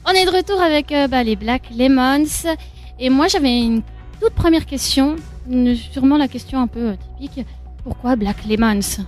On est de retour avec les Black Lemons. Et moi, j'avais une toute première question, sûrement la question un peu typique. Pourquoi Black Lemons?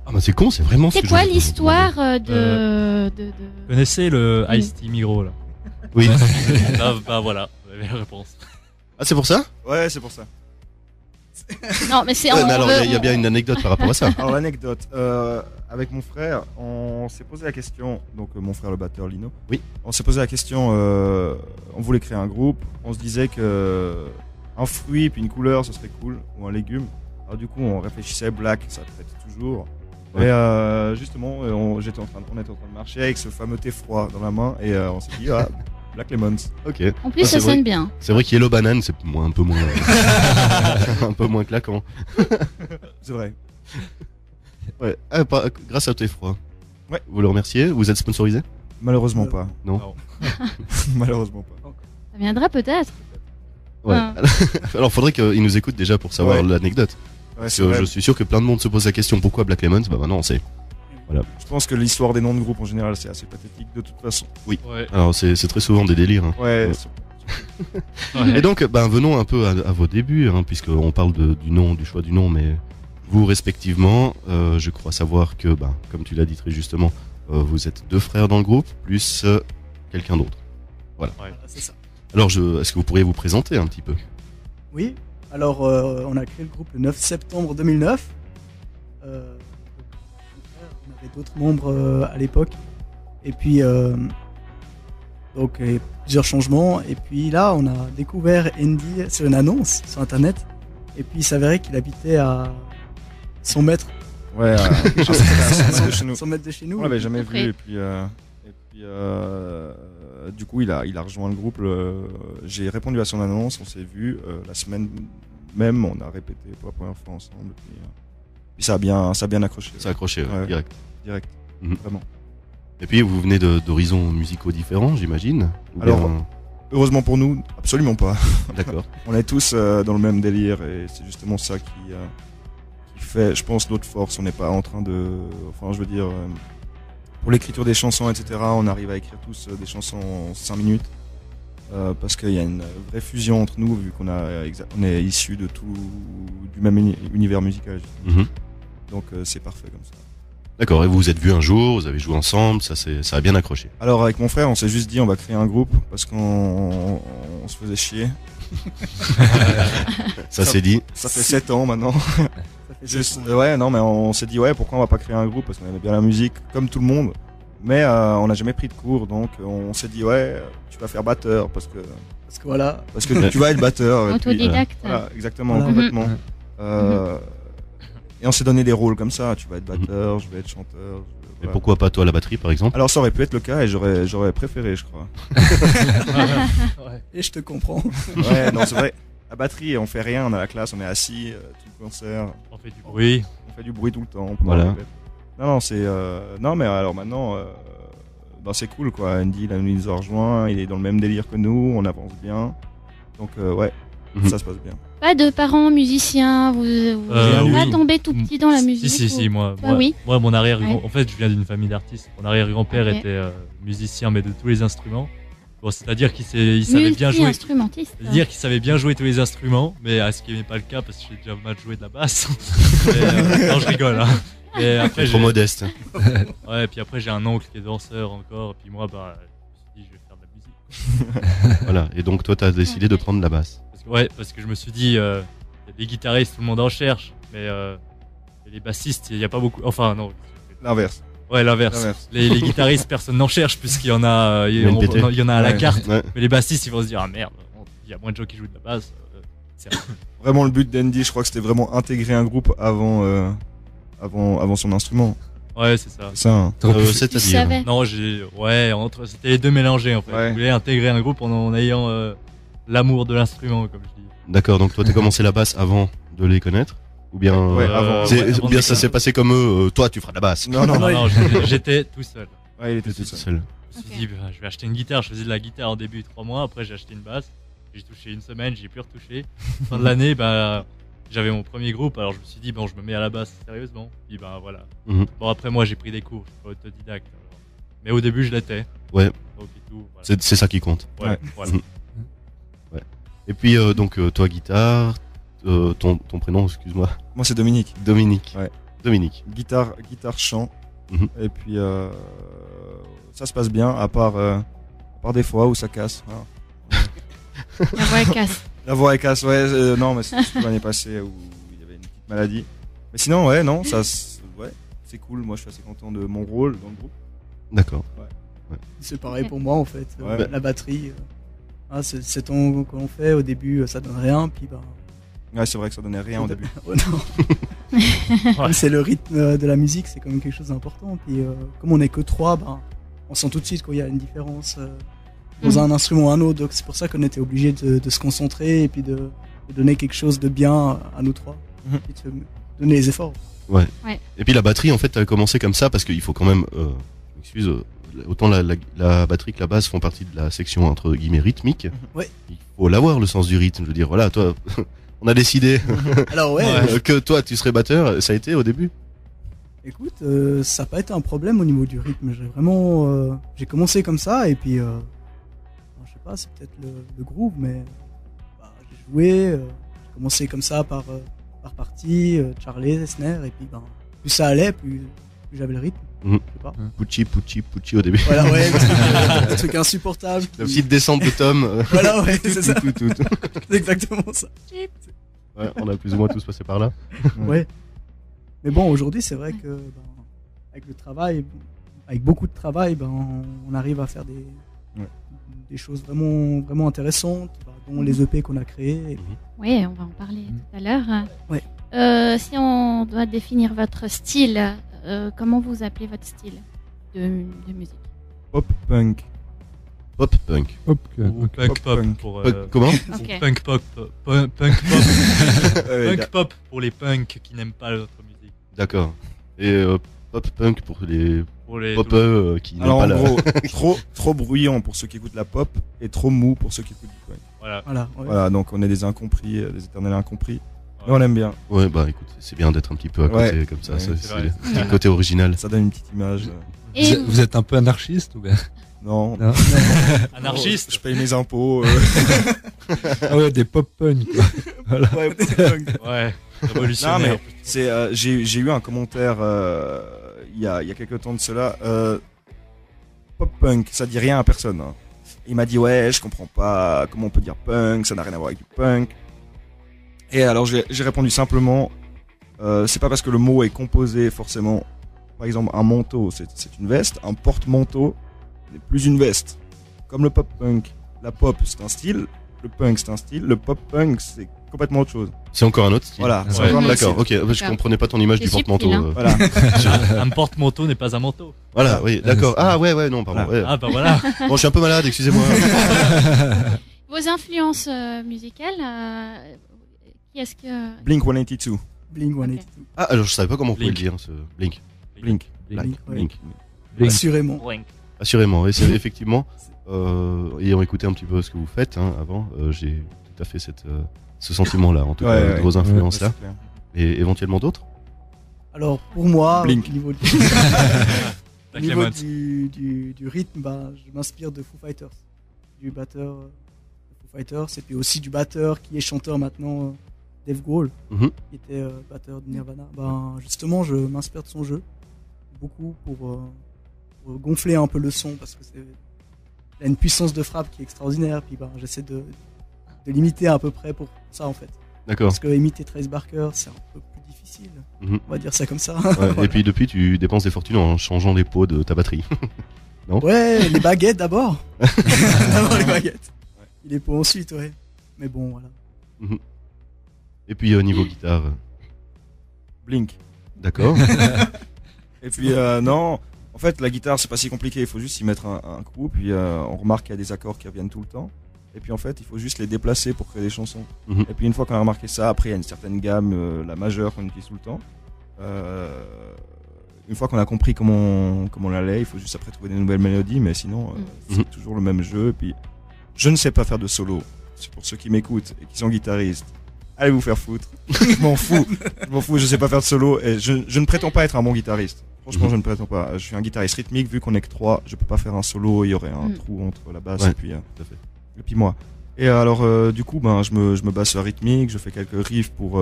Ah bah c'est con, c'est vraiment. C'est quoi l'histoire de... Vous connaissez le Ice-T Migros là? Oui. Bah voilà, vous avez la réponse. Ah c'est pour ça? Ouais, c'est pour ça. Non, mais c'est... Ouais, mais alors il y a bien une anecdote par rapport à ça. Alors l'anecdote, avec mon frère, on s'est posé la question, donc mon frère le batteur Lino. Oui. On s'est posé la question, on voulait créer un groupe, on se disait que un fruit puis une couleur ce serait cool, ou un légume. Alors du coup on réfléchissait, black, ça traite toujours. Ouais. Et justement, on était en train de marcher avec ce fameux thé froid dans la main et on s'est dit Black Lemons. Ok. En plus, Ah, ça c'est vrai. sonne bien. C'est vrai qu'Yellow Banane, c'est un peu moins, un peu moins claquant. C'est vrai. Ouais. Grâce à Thé Froid. Ouais. Vous le remerciez? Vous êtes sponsorisé? Malheureusement pas. Non. Malheureusement pas. Ça viendra peut-être. Ouais. Ah. Alors faudrait qu'il nous écoute déjà pour savoir Ouais. l'anecdote. Ouais, Parce c'est que vrai. je suis sûr que plein de monde se pose la question pourquoi Black Lemons. Bah maintenant on sait. Je pense que l'histoire des noms de groupes en général c'est assez pathétique de toute façon. Ouais. Alors c'est très souvent des délires. Hein. Ouais. Ouais. Et donc, venons un peu à vos débuts, hein, puisqu'on parle du nom, du choix du nom, mais vous respectivement, je crois savoir que, comme tu l'as dit très justement, vous êtes deux frères dans le groupe, plus quelqu'un d'autre. Voilà. Ouais. C'est ça. Alors, est-ce que vous pourriez vous présenter un petit peu? Oui, alors on a créé le groupe le 9 septembre 2009. On avait d'autres membres à l'époque. Et puis, donc, il y a eu plusieurs changements. Et puis là, on a découvert Andy sur une annonce sur Internet. Et puis, il s'avérait qu'il habitait à 100 mètres. Ouais. Quelque chose de comme ça, chez nous. 100 mètres de chez nous. On l'avait jamais Après. vu et puis du coup il a rejoint le groupe. J'ai répondu à son annonce, on s'est vu la semaine même, on a répété pour la première fois ensemble. Puis ça a bien accroché. Ça a accroché, Ouais. direct. Direct, vraiment. Et puis, vous venez d'horizons musicaux différents, j'imagine? Ou Alors, bien- Heureusement pour nous, absolument pas. D'accord. On est tous dans le même délire et c'est justement ça qui fait, je pense, notre force. On n'est pas en train de, enfin, je veux dire, pour l'écriture des chansons, etc. On arrive à écrire tous des chansons en 5 minutes parce qu'il y a une vraie fusion entre nous vu qu'on est issus de tout du même univers musical. Mhm. Donc c'est parfait comme ça. D'accord, et vous vous êtes vus un jour, vous avez joué ensemble, ça a bien accroché. Alors avec mon frère, on s'est juste dit on va créer un groupe parce qu'on se faisait chier. Ça s'est dit. Ça fait 7 ans maintenant. Ça fait Juste, 7 ans. ouais, non, mais on s'est dit, pourquoi on va pas créer un groupe parce qu'on aimait bien la musique, comme tout le monde. Mais on n'a jamais pris de cours, donc on s'est dit, tu vas faire batteur parce que Parce que voilà, tu vas être batteur. Et puis, Autodidacte. voilà, exactement, Voilà. complètement. Mhm. Et on s'est donné des rôles comme ça. Tu vas être batteur, je vais être chanteur. Et voilà. pourquoi pas toi à la batterie, par exemple? Alors ça aurait pu être le cas et j'aurais préféré, je crois. et je te comprends. Ouais, non, c'est vrai. La batterie, on fait rien, on est à la classe, on est assis, tout le concert. On fait du bruit. On fait du bruit tout le temps. Voilà. On répète. Non, c'est. Non, mais alors maintenant, c'est cool quoi. Andy, il nous a rejoint, il est dans le même délire que nous, on avance bien. Donc, Mhm. ça se passe bien. Pas de parents musiciens, vous n'êtes pas oui. tombé tout petit dans la musique? Si, ou- moi, Ah oui. moi, mon arrière, Ouais. en fait, je viens d'une famille d'artistes. Mon arrière-grand-père Ok. était musicien, mais de tous les instruments. Bon, c'est-à-dire qu'il savait bien jouer. Multi-instrumentiste. Dire qu'il savait bien jouer tous les instruments, mais ce qui n'est pas le cas parce que j'ai déjà mal joué de la basse. Mais, non, je rigole. Hein. Et après, Trop modeste. ouais, puis après j'ai un oncle qui est danseur encore, puis moi, je me suis dit, je vais faire de la musique. Voilà. Et donc toi, t'as décidé de prendre la basse. Parce que je me suis dit, il y a des guitaristes, tout le monde en cherche, mais et les bassistes, il n'y a pas beaucoup. Enfin, non. L'inverse. Ouais, l'inverse. Les guitaristes, personne n'en cherche puisqu'il y en a, il y en a à la Ouais. carte. Ouais. Mais les bassistes, ils vont se dire, ah merde, il y a moins de gens qui jouent de la basse. C'est Vraiment, le but d'Andy, je crois que c'était vraiment intégrer un groupe avant son instrument. Ouais, c'est ça. C'est ça. Hein. Il C'est-à-dire. savait. Non, c'était les deux mélangés en fait. Ouais. Je voulais intégrer un groupe en ayant l'amour de l'instrument, comme je dis. D'accord, donc toi t'as commencé la basse avant de les connaître? Ou bien, Ouais, avant. ou bien ça s'est passé comme eux, toi tu feras de la basse? Non, non, non. Non, j'étais tout seul. Ouais, il était tout seul. Je me suis dit, je vais acheter une guitare. Je faisais de la guitare au début 3 mois. Après, j'ai acheté une basse. J'ai touché une semaine, j'ai plus retouché. Fin de l'année, j'avais mon premier groupe. Alors, je me suis dit, je me mets à la basse sérieusement. Puis, voilà. Mhm. Bon, après, moi, j'ai pris des cours. Je suis pas autodidacte. Alors. Mais au début, je l'étais. Ouais. l'époque et tout. Voilà. C'est ça qui compte. Ouais, voilà. Et puis donc toi guitare, ton prénom, excuse-moi, Moi, c'est Dominique. Dominique. Ouais. Dominique. Guitare, chant. Mhm. Et puis, ça se passe bien, à part des fois où ça casse. Voilà. La voix est casse. La voix est casse, ouais. Non, mais c'est surtout l'année passée où il y avait une petite maladie. Mais sinon, ouais, non, ouais, c'est cool. Moi, je suis assez content de mon rôle dans le groupe. D'accord. C'est pareil pour moi en fait. Ouais. La batterie, c'est ton qu'on fait au début, ça donne rien, puis bah. Ouais, c'est vrai que ça donnait rien au début. Oh, non. Comme c'est le rythme de la musique, c'est quand même quelque chose d'important. Puis comme on est que trois, bah, on sent tout de suite qu'il y a une différence dans un instrument ou un autre. Donc c'est pour ça qu'on était obligé de se concentrer et puis de donner quelque chose de bien à nous trois. Mhm. Et de donner les efforts. Et puis la batterie, en fait, elle a commencé comme ça parce qu'il faut quand même, autant la batterie que la basse font partie de la section entre guillemets rythmique. Ouais. Il faut l'avoir le sens du rythme. Je veux dire, voilà, toi, on a décidé Alors ouais, que toi, tu serais batteur. Ça a été au début. écoute, ça n'a pas été un problème au niveau du rythme. J'ai commencé comme ça et puis, je sais pas, c'est peut-être le groove, mais bah, j'ai joué, j'ai commencé comme ça par partie, Charlie, snare, et puis ben, plus ça allait, plus j'avais le rythme. Mhm. Je sais pas. Pucci au début. Voilà, ouais, le truc insupportable. La petite descente de Tom. Voilà, ouais, c'est ça. Tout. C'est exactement ça. Ouais, on a plus ou moins tous passé par là. Ouais. Mais bon, aujourd'hui, c'est vrai que ben, avec le travail, avec beaucoup de travail, ben, on arrive à faire des choses vraiment, vraiment intéressantes, ben, dont les EP qu'on a créés. Oui, on va en parler tout à l'heure. Ouais. Si on doit définir votre style, comment vous appelez votre style de musique? Pop punk. Pop punk. Ou Punk punk pop punk. pour Comment Ok. punk pop punk pop punk pop pour les punks qui n'aiment pas notre musique. D'accord. Et pop punk pour les Pour les popeux qui n'aiment Alors pas en la. gros, trop bruyant pour ceux qui écoutent la pop et trop mou pour ceux qui écoutent du punk. voilà. Voilà, ouais. Voilà, donc on est des incompris, des éternels incompris. Mais on aime bien. Ouais, bah écoute, c'est bien d'être un petit peu à côté Ouais. comme ça. Ouais, c'est vrai. c'est le côté original. Ça donne une petite image. Et Vous êtes un peu anarchiste ou bien? Non. Non. Anarchiste. Je paye mes impôts. Ah ouais, des pop punk. Ouais, Ouais. Révolutionnaire. Non, mais c'est, j'ai eu un commentaire il y a quelques temps de cela. Pop punk, ça dit rien à personne. Hein. Il m'a dit ouais, je comprends pas comment on peut dire punk, ça n'a rien à voir avec du punk. Et alors j'ai répondu simplement, c'est pas parce que le mot est composé forcément. Par exemple, un manteau, c'est une veste. Un porte-manteau n'est plus une veste. Comme le pop punk, la pop c'est un style, le punk c'est un style, le pop punk c'est complètement autre chose. C'est encore un autre style. Voilà, c'est Ouais. encore un autre D'accord, style. ok. Je comprenais pas ton image C'est du porte-manteau. subtil, hein. Voilà. Un porte-manteau n'est pas un manteau. Voilà, oui, d'accord. Ah ouais, non, pardon. Voilà. Ouais. Ah bah voilà. Bon, je suis un peu malade, excusez-moi. vos influences musicales, qui est-ce que... Blink 182. Blink 182. Ah, alors je savais pas comment on pouvait le Blink. dire, ce Blink. Blink. Blink, ouais. Blink. Blink. Assurément. Assurément, et c'est effectivement, ayant écouté un petit peu ce que vous faites avant, j'ai tout à fait ce sentiment-là, en tout Ouais, cas, ouais. de vos influences-là, C'est clair. et éventuellement d'autres. Alors pour moi, Blink. au niveau, au Black niveau Lemons. du rythme, bah, je m'inspire de Foo Fighters, du batteur de Foo Fighters, et puis aussi du batteur qui est chanteur maintenant, Dave Grohl, Mhm. qui était batteur de Nirvana. Ben, justement, je m'inspire de son jeu beaucoup pour gonfler un peu le son parce que il a une puissance de frappe qui est extraordinaire. Puis ben, j'essaie de l'imiter à peu près pour ça en fait. D'accord. Parce que imiter Trace Barker, c'est un peu plus difficile. Mhm. On va dire ça comme ça. Ouais, Voilà. Et puis depuis, tu dépenses des fortunes en changeant les pots de ta batterie. Ouais, les baguettes d'abord. D'abord les baguettes. Il est pour ensuite, ouais. Mais bon, voilà. Et puis niveau guitare, Blink. d'accord. Et puis non, en fait la guitare c'est pas si compliqué, il faut juste y mettre un coup, puis on remarque qu'il y a des accords qui reviennent tout le temps. Et puis en fait il faut juste les déplacer pour créer des chansons. Mhm. Et puis une fois qu'on a remarqué ça, après il y a une certaine gamme, la majeure qu'on utilise tout le temps. Une fois qu'on a compris comment on l'allait, il faut juste après trouver des nouvelles mélodies, mais sinon c'est Mhm. toujours le même jeu. Et puis je ne sais pas faire de solo. C'est pour ceux qui m'écoutent et qui sont guitaristes. Allez vous faire foutre. Je m'en fous. Je sais pas faire de solo et je ne prétends pas être un bon guitariste. Franchement, je ne prétends pas. Je suis un guitariste rythmique, vu qu'on est que 3, je peux pas faire un solo, il y aurait un trou entre la basse Ouais, tout à fait. Et puis moi. Et alors, du coup, je me base sur la rythmique, je fais quelques riffs pour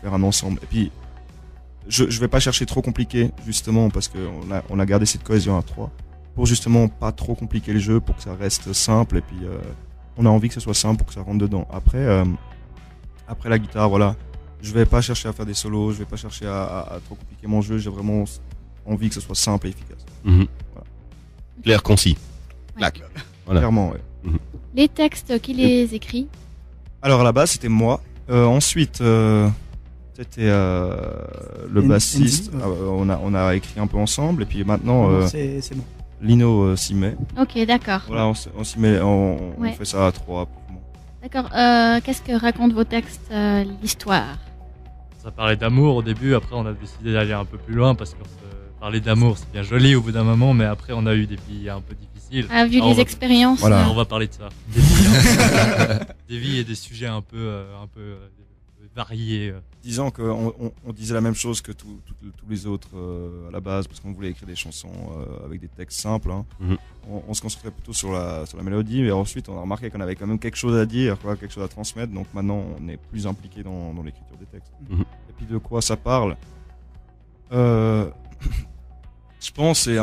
faire un ensemble. Et puis, je vais pas chercher trop compliqué, justement, parce que on a gardé cette cohésion à 3, pour justement pas trop compliquer le jeu, pour que ça reste simple, et puis on a envie que ce soit simple pour que ça rentre dedans. Après la guitare, voilà, je vais pas chercher à faire des solos, je vais pas chercher à trop compliquer mon jeu, j'ai vraiment envie que ce soit simple et efficace. Mhm. Voilà. Clair, concis. Ouais. Clac. Voilà. Clairement, ouais. Les textes, qui les écrit? Alors à la base, c'était moi. Ensuite, c'était le bassiste. Andy, ouais. On a écrit un peu ensemble, et puis maintenant, Non, c'est bon. Lino s'y met. Ok, d'accord. Voilà, on s'y met, on Ouais. fait ça à 3. plus ou moins. D'accord. Qu'est-ce que racontent vos textes, l'histoire? Ça parlait d'amour au début, après on a décidé d'aller un peu plus loin parce que parler d'amour c'est bien joli au bout d'un moment, mais après on a eu des vies un peu difficiles. Ah, vu Alors, les expériences. Voilà. On va parler de ça. Des vies, des vies et des sujets un peu variés. Disons qu'on on disait la même chose que tous les autres à la base, parce qu'on voulait écrire des chansons avec des textes simples. Hein. Mhm. On se concentrait plutôt sur la mélodie, et ensuite on a remarqué qu'on avait quand même quelque chose à dire, quoi, quelque chose à transmettre. Donc maintenant on est plus impliqué dans l'écriture des textes. Mhm. Et puis de quoi ça parle Je pense que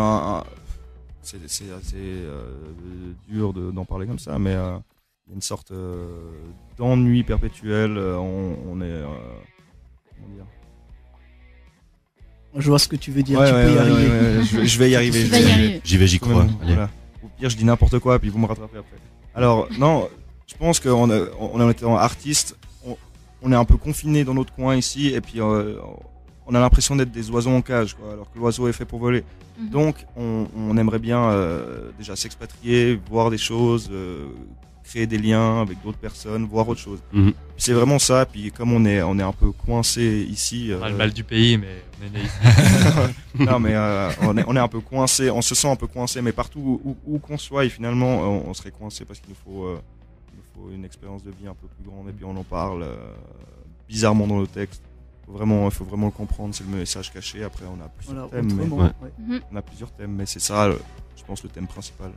c'est assez dur d'en parler comme ça, mais il y a une sorte d'ennui perpétuel. On est comment dire. Je vois ce que tu veux dire, Ouais, tu ouais, peux y ouais, arriver. ouais, ouais, je vais y arriver. Tu je vas vais y y arriver. J'y vais, j'y crois. Allez. Voilà. Au pire, je dis n'importe quoi, puis vous me rattrapez après. Alors, non, je pense qu'on on était artiste, on est un peu confiné dans notre coin ici, et puis on a l'impression d'être des oiseaux en cage, quoi, alors que l'oiseau est fait pour voler. Mhm. Donc, on aimerait bien déjà s'expatrier, voir des choses, créer des liens avec d'autres personnes, voir autre chose. Mhm. C'est vraiment ça. Puis comme on est un peu coincé ici. On a le mal du pays, mais on est né ici. Non, mais on est un peu coincé. On se sent un peu coincé, mais partout où qu'on soit, et finalement, on serait coincé parce qu'il nous faut une expérience de vie un peu plus grande. Et puis on en parle bizarrement dans le texte. Il faut vraiment le comprendre. C'est le message caché. Après, on a plusieurs Voilà, thèmes. autrement, Ouais. ouais. Mhm. On a plusieurs thèmes, mais c'est ça, je pense, le thème principal.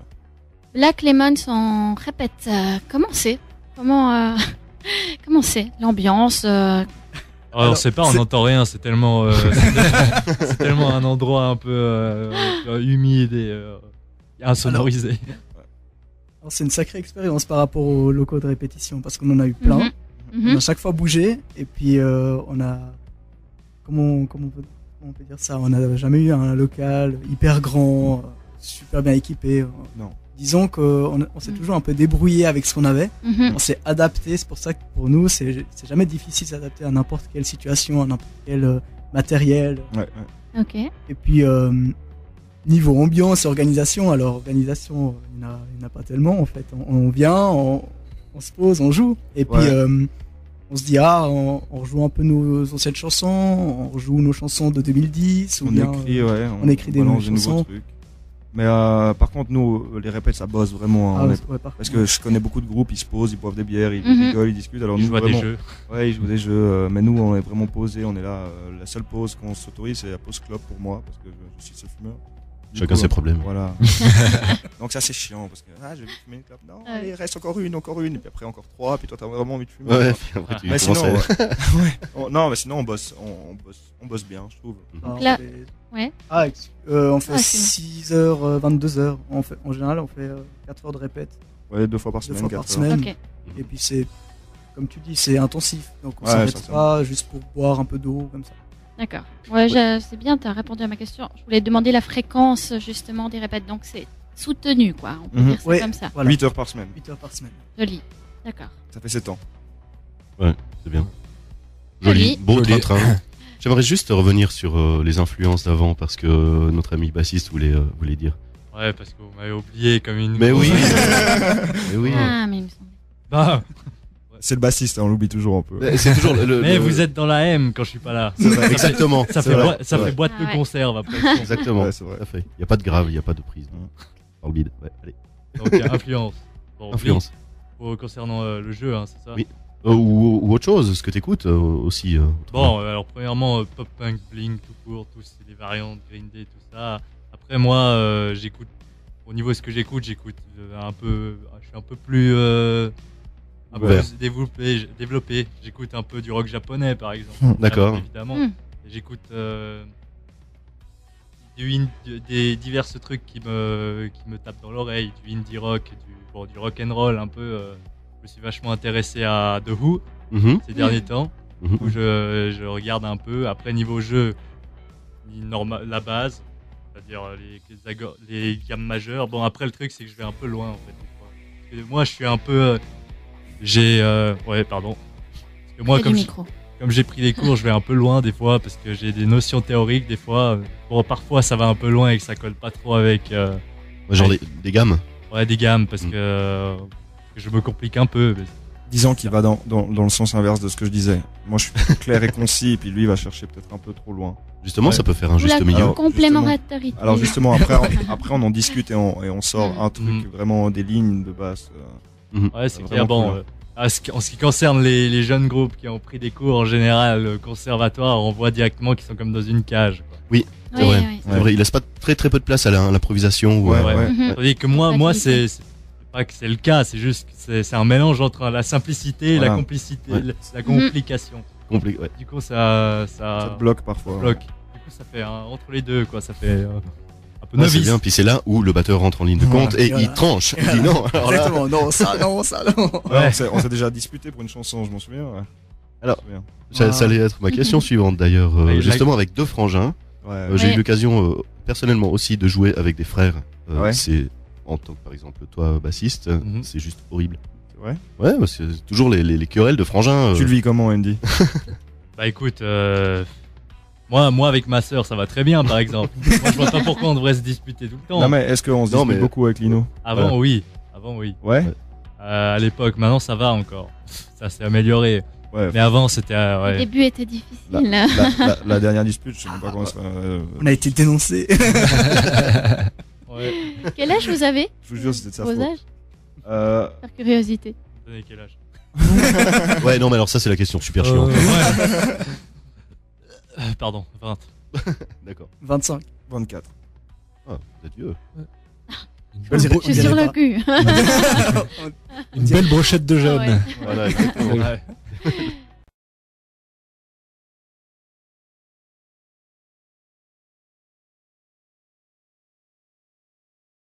Black Lemons, on répète. Comment c'est Comment c'est l'ambiance Alors, on sait pas, on n'entend rien, c'est tellement, c'est tellement un endroit un peu humide et insonorisé. Alors, c'est une sacrée expérience par rapport aux locaux de répétition, parce qu'on en a eu plein. Mhm. On a chaque fois bougé, et puis on a... Comment on peut dire ça? On n'a jamais eu un local hyper grand, super bien équipé. Non. Disons qu'on s'est toujours un peu débrouillé avec ce qu'on avait. Mhm. On s'est adapté, c'est pour ça que pour nous, c'est jamais difficile de s'adapter à n'importe quelle situation, à n'importe quel matériel. Ouais. Ok. Et puis, niveau ambiance et organisation, alors organisation, il n'y en a pas tellement en fait. On vient, on se pose, on joue. Et puis, Ouais. on se dit, on rejoue un peu nos anciennes chansons, on rejoue nos chansons de 2010. Ou On bien, écrit, ouais. on écrit des balance nouvelles chansons. trucs. Mais par contre, nous, les répètes, ça bosse vraiment. Hein. ouais, Parce que je connais beaucoup de groupes, ils se posent, ils boivent des bières, ils Mhm. rigolent, ils discutent. Alors On nous, joue à des vraiment, jeux. ouais, ils jouent des jeux. Mais nous, on est vraiment posés. On est là. La seule pause qu'on s'autorise, c'est la pause clope pour moi, parce que je suis seul fumeur. Du Chacun coup, ses problèmes. Voilà. Donc ça, c'est chiant, parce que j'ai vu fumer une clope. Non, Ouais. allez, reste encore une. Et puis après encore 3. Puis toi, t'as vraiment envie de fumer. Ouais, quoi. puis après, tu Mais sinon, commences à- non, mais sinon, on bosse bien, je trouve. Alors, Là- on fait- Ouais. on fait Ah, c'est 6h, 22h. En général, on fait 4 heures de répète. Ouais, 2 fois par semaine, fois par 4 heures. semaine. Ok. Et puis c'est, comme tu dis, c'est intensif. Donc on Ouais, s'arrête ça, pas juste pour boire un peu d'eau comme ça. D'accord. Ouais, c'est bien, tu as répondu à ma question. Je voulais demander la fréquence justement des répètes. Donc c'est soutenu, quoi. On peut Mhm. dire ça Ouais. comme ça. Voilà. 8 heures par semaine. 8 heures par semaine. Joli. D'accord. Ça fait 7 ans. C'est bien. Joli. Joli. Beau Joli. train-train. J'aimerais juste revenir sur les influences d'avant parce que notre ami bassiste voulait dire. Ouais, parce que vous m'avez oublié comme une. Mais oui. Mais oui. Ah, mais il me semble. Bah, C'est le bassiste, hein, on l'oublie toujours un peu. Mais C'est toujours mais vous êtes dans la M quand je suis pas là. C'est vrai, exactement. Ça C'est fait, vrai, ça c'est fait vrai. boîte Ah de ouais. conserve après. Exactement. Ouais, c'est vrai. Tout à fait. Il n'y a pas de grave, il n'y a pas de prise. Dans le bide. Ouais, allez. Donc influence. Bon, Influence. oui, concernant le jeu, hein, c'est ça. Oui. Ou autre chose, ce que t'écoutes aussi. Bon, alors premièrement, pop punk, Blink, tout court, tous c'est des variantes, Green Day, tout ça. Après moi, j'écoute. Au niveau de ce que j'écoute un peu. Je suis un peu plus. Un peu Ouvert. plus développé. J'écoute un peu du rock japonais, par exemple. D'accord. Évidemment. Mm. Et j'écoute des divers trucs qui me tapent dans l'oreille, du indie rock, du rock and roll un peu. Je me suis vachement intéressé à The Who Mhm. ces derniers temps, Mhm. où je regarde un peu. Après niveau jeu, la base, c'est-à-dire les gammes majeures. Bon après le truc c'est que je vais un peu loin en fait. Des fois. Parce que moi je suis un peu, ouais pardon. Parce que moi Près du micro. comme j'ai pris des cours, je vais un peu loin des fois parce que j'ai des notions théoriques des fois. Bon, parfois ça va un peu loin et que ça colle pas trop avec Genre des gammes. des gammes parce que je me complique un peu. Disons qu'il va dans le sens inverse de ce que je disais. Moi, je suis plutôt clair et concis, et puis lui, il va chercher peut-être un peu trop loin. Justement, Ouais. ça peut faire un Ou juste la milieu. Alors, complémentarité. Alors justement, après, on en discute et on sort un truc Mhm. vraiment des lignes de base. Ouais, c'est Vraiment clair. Bon, cool. en ce qui concerne les jeunes groupes qui ont pris des cours en général conservatoire, on voit directement qu'ils sont comme dans une cage. Quoi. C'est vrai. Ouais. C'est vrai, il laisse pas très très peu de place à l'improvisation. Ou Ouais, à- ouais. Mhm. Tandis que moi, Facilité. c'est pas que c'est le cas, c'est juste que c'est un mélange entre la simplicité et Voilà. la complicité, Ouais. la complication. Ouais. Du coup, ça Ça te bloque parfois. bloque. Du coup, ça fait entre les deux, quoi. Ça fait un peu Ouais, c'est novice. bien. Puis c'est là où le batteur rentre en ligne de Voilà. compte et Voilà. il tranche. Il dit non. Alors là, Exactement, non, ça, non. Ouais, on s'est déjà disputé pour une chanson, je m'en souviens. Ouais. Alors, Je me souviens. ça allait être ma question suivante d'ailleurs. Ouais, Justement avec deux frangins. Ouais, J'ai Ouais. eu l'occasion personnellement aussi de jouer avec des frères. Ouais. C'est en tant que par exemple toi bassiste, Mhm. c'est juste horrible. c'est vrai. Ouais, parce que c'est toujours les querelles de frangins. Tu le vis comment, Andy? Bah écoute, moi avec ma sœur, ça va très bien, par exemple. Moi, je vois pas pourquoi on devrait se disputer tout le temps. Non, mais est-ce qu'on se Non, dispute mais- beaucoup avec Lino? Avant, Voilà. oui. Ouais? À l'époque, maintenant ça va encore. Ça s'est amélioré. Ouais. Mais avant, c'était Le ouais. début était difficile. La dernière dispute, je sais même pas comment ça. On a été dénoncé. Ouais. Quel âge vous avez? Je vous jure, c'était de sa Vos faute. âges? Par curiosité. Vous avez quel âge Ouais, non, mais alors ça c'est la question super chiante. ouais. Pardon, 20. D'accord. 25. 24. Ah, vous êtes vieux. Une On belle, dirait- bro- Je suis sur le cul. une belle brochette de jeunes. Ouais. Voilà, exactement. Ouais.